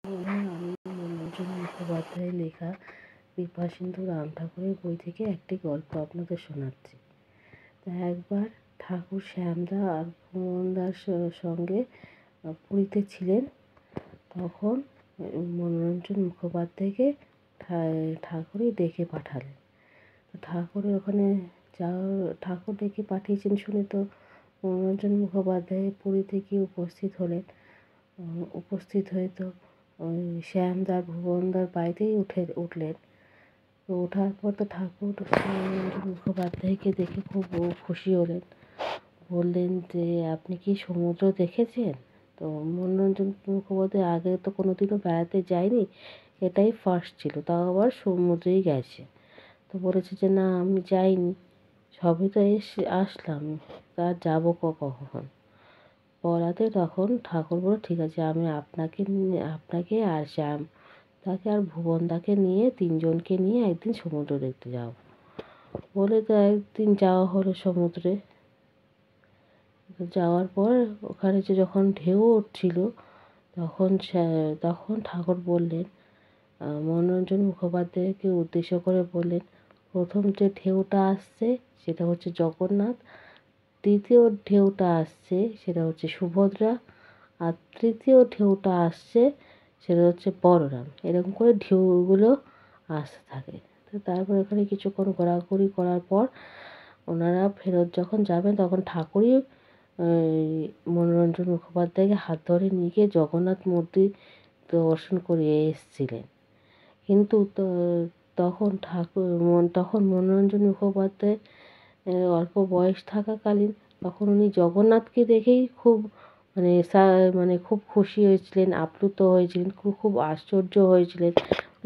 আমি মনোরঞ্জন মুখোপাধ্যায়ের লেখা বিপাশিন্দু রাম ঠাকুরের বই থেকে একটি গল্প আপনাদের শোনাচ্ছি। তা একবার ঠাকুর শ্যামদা আর ভুবনদার সঙ্গে পুরীতে ছিলেন। তখন মনোরঞ্জন মুখোপাধ্যায়কে ঠাকুরই ডেকে পাঠালেন। ঠাকুরের ওখানে ঠাকুর ডেকে পাঠিয়েছেন শুনে তো মনোরঞ্জন মুখোপাধ্যায় পুরীতে গিয়ে উপস্থিত হলেন। উপস্থিত হয়ে তো ওই শ্যামদার ভুবনদার বাড়িতেই উঠলেন। তো ওঠার পর তো ঠাকুর মনোরঞ্জন মুখোপাধ্যায়কে দেখে খুব খুশি হলেন। বললেন যে, আপনি কি সমুদ্র দেখেছেন? তো মনোরঞ্জন মুখোপাধ্যায় আগে তো কোনোদিনও বেড়াতে যায়নি, এটাই ফার্স্ট ছিল, তাও আবার সমুদ্রেই গেছে। তো বলেছে যে, না আমি যাইনি, সবই তো আসলাম, তা যাবো কখন? বলাতে তখন ঠাকুর বলল, ঠিক আছে, আমি আপনাকে আর শ্যাম তাকে আর ভুবনদাকে নিয়ে তিনজনকে নিয়ে একদিন সমুদ্র দেখতে যাব। বলে তো একদিন যাওয়া হলো সমুদ্রে। যাওয়ার পর ওখানে যে যখন ঢেউ উঠছিল তখন ঠাকুর বললেন, মনোরঞ্জন মুখোপাধ্যায়কে উদ্দেশ্য করে বললেন, প্রথম যে ঢেউটা আসছে সেটা হচ্ছে জগন্নাথ, দ্বিতীয় ঢেউটা আসছে সেটা হচ্ছে সুভদ্রা, আর তৃতীয় ঢেউটা আসছে সেটা হচ্ছে বলরাম। এরকম করে ঢেউগুলো আসতে থাকে। তো তারপর এখানে কিছুক্ষণ ঘোরাঘুরি করার পর ওনারা ফেরত যখন যাবেন তখন ঠাকুরই মনোরঞ্জন মুখোপাধ্যায়কে হাত ধরে নিয়ে গিয়ে জগন্নাথ মন্দির দর্শন করিয়ে এসেছিলেন। কিন্তু তখন মনোরঞ্জন মুখোপাধ্যায় অল্প বয়স থাকাকালীন তখন উনি জগন্নাথকে দেখেই খুব খুব খুশি হয়েছিলেন, আপ্লুত হয়েছিলেন, খুব আশ্চর্য হয়েছিলেন।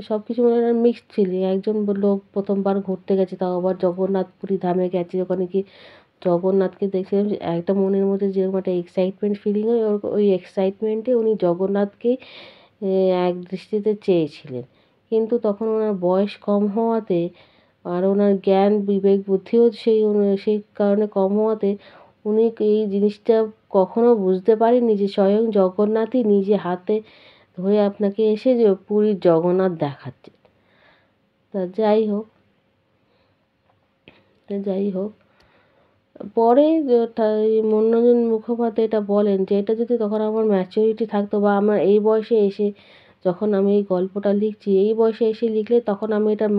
সব কিছু মিক্সড ফিলিং। একজন লোক প্রথমবার ঘুরতে গেছে, তাও আবার জগন্নাথ পুরী ধামে গেছে, ওখানে কি জগন্নাথকে দেখছিলেন, একটা মনের মধ্যে যেরকম একটা এক্সাইটমেন্ট ফিলিং হয়, ওই এক্সাইটমেন্টে উনি জগন্নাথকেই এক দৃষ্টিতে চেয়েছিলেন। কিন্তু তখন ওনার বয়স কম হওয়াতে আর ওনার জ্ঞান বিবেক বুদ্ধিও সেই কারণে কম হওয়াতে উনি এই জিনিসটা কখনো বুঝতে পারেননি যে স্বয়ং জগন্নাথই নিজে হাতে ধরে আপনাকে এসে যে পুরীর জগন্নাথ দেখাচ্ছে। তা যাই হোক, পরে মনোরঞ্জন মুখোপাধ্যায় এটা বলেন যে, এটা যদি তখন আমার ম্যাচুরিটি থাকতো বা আমার এই বয়সে এসে যখন আমি এই গল্পটা লিখছি, এই বয়সে এসে লিখলে তখন আমি এটার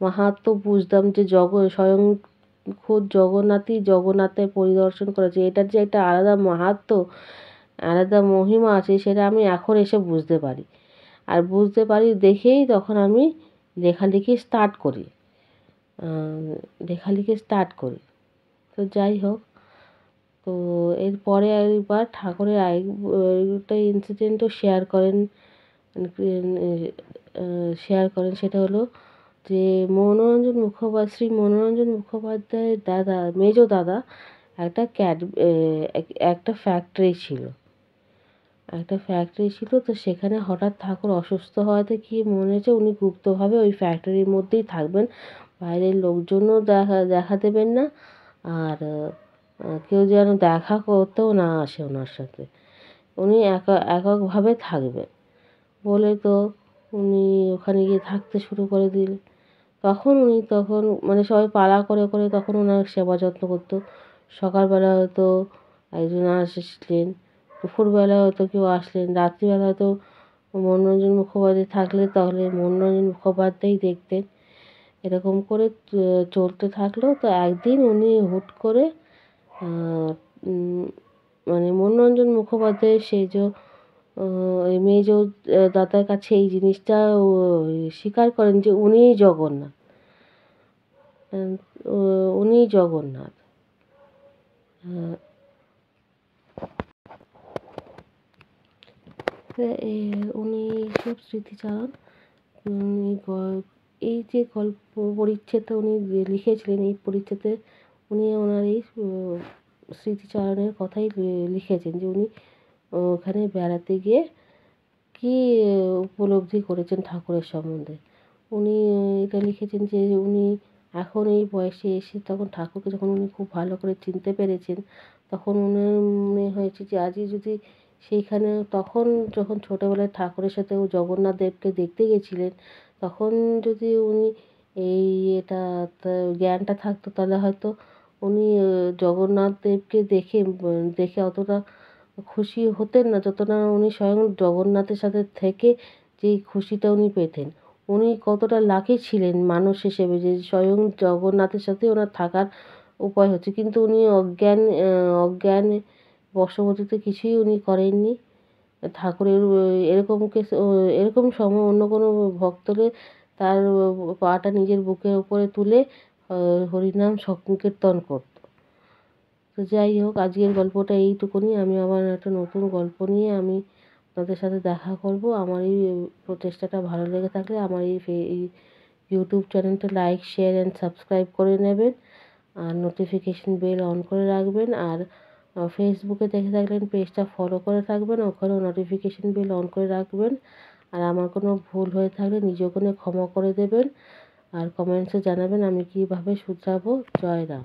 মাহাত্ম্য বুঝতাম যে স্বয়ং খোদ জগন্নাথই জগন্নাথে পরিদর্শন করেছে। এটার যে একটা আলাদা মাহাত্ম্য, আলাদা মহিমা আছে, সেটা আমি এখন এসে বুঝতে পারি। আর বুঝতে পারি দেখেই তখন আমি লেখালেখি স্টার্ট করি। তো যাই হোক, তো এরপরে একবার ঠাকুরের আরেকটা ইনসিডেন্টও শেয়ার করেন। সেটা হলো যে শ্রী মনোরঞ্জন মুখোপাধ্যায়ের মেজ দাদা একটা একটা ফ্যাক্টরি ছিল। তো সেখানে হঠাৎ ঠাকুর অসুস্থ হওয়াতে কি মনে হয়েছে উনি গুপ্তভাবে ওই ফ্যাক্টরির মধ্যেই থাকবেন, বাইরের লোকজনও দেখা দেবেন না, আর কেউ যেন দেখা করতেও না আসে ওনার সাথে, উনি এককভাবে থাকবেন বলে তো উনি ওখানে গিয়ে থাকতে শুরু করে দিলেন। তখন সবাই পালা করে করে তখন ওনার সেবা যত্ন করতো। সকালবেলা হয়তো একজন আসলেন, দুপুরবেলা হয়তো কেউ আসলেন, রাত্রিবেলা হয়তো মনোরঞ্জন মুখোপাধ্যায় থাকলে তাহলে মনোরঞ্জন মুখোপাধ্যায়ই দেখতেন। এরকম করে চলতে থাকলো। তো একদিন উনি হুট করে মনোরঞ্জন মুখোপাধ্যায়ের ওই মেজ দাদার কাছে এই জিনিসটা স্বীকার করেন যে উনিই জগন্নাথ। উনি সব স্মৃতিচারণ, এই যে গল্প পরিচ্ছেদটা উনি লিখেছিলেন, এই পরিচ্ছেদে উনি ওনার এই স্মৃতিচারণের কথাই লিখেছেন যে উনি ওখানে বেড়াতে গিয়ে কী উপলব্ধি করেছেন ঠাকুরের সম্বন্ধে। উনি এটা লিখেছেন যে উনি এখন এই বয়সে এসে তখন ঠাকুরকে যখন উনি খুব ভালো করে চিনতে পেরেছেন, তখন উনার মনে হয়েছে যে আজই যদি সেইখানে তখন যখন ছোটোবেলায় ঠাকুরের সাথে ও জগন্নাথ দেবকে দেখতে গেছিলেন, তখন যদি উনি এই এটা জ্ঞানটা থাকতো তাহলে হয়তো উনি জগন্নাথ দেবকে দেখে অতটা খুশি হতেন না, যত না উনি স্বয়ং জগন্নাথের সাথে থেকে যেই খুশিটা উনি পেতেন। উনি কতটা লাকি ছিলেন মানুষ হিসেবে যে স্বয়ং জগন্নাথের সাথে ওনার থাকার উপায় হচ্ছে, কিন্তু উনি অজ্ঞানে বশবর্তীতে কিছুই উনি করেননি। ঠাকুরের এরকম সময় অন্য কোনো ভক্ত হলে তার পাটা নিজের বুকের উপরে তুলে হরিনাম সংকীর্তন করত। তো যাই হোক, আজকের গল্পটা এইটুকুনি। আমি আবার একটা নতুন গল্প নিয়ে আমি আপনাদের সাথে দেখা করব। আমার এই প্রচেষ্টাটা ভালো লেগে থাকলে আমার এই ইউটিউব চ্যানেলটা লাইক, শেয়ার অ্যান্ড সাবস্ক্রাইব করে নেবেন, আর নোটিফিকেশন বেল অন করে রাখবেন। আর ফেসবুকে দেখে থাকলেন পেজটা ফলো করে থাকবেন, ওখানেও নোটিফিকেশন বেল অন করে রাখবেন। আর আমার কোনো ভুল হয়ে থাকলে নিজ ওখানে ক্ষমা করে দেবেন, আর কমেন্টসে জানাবেন আমি কীভাবে শুধরাবো। জয় রাম।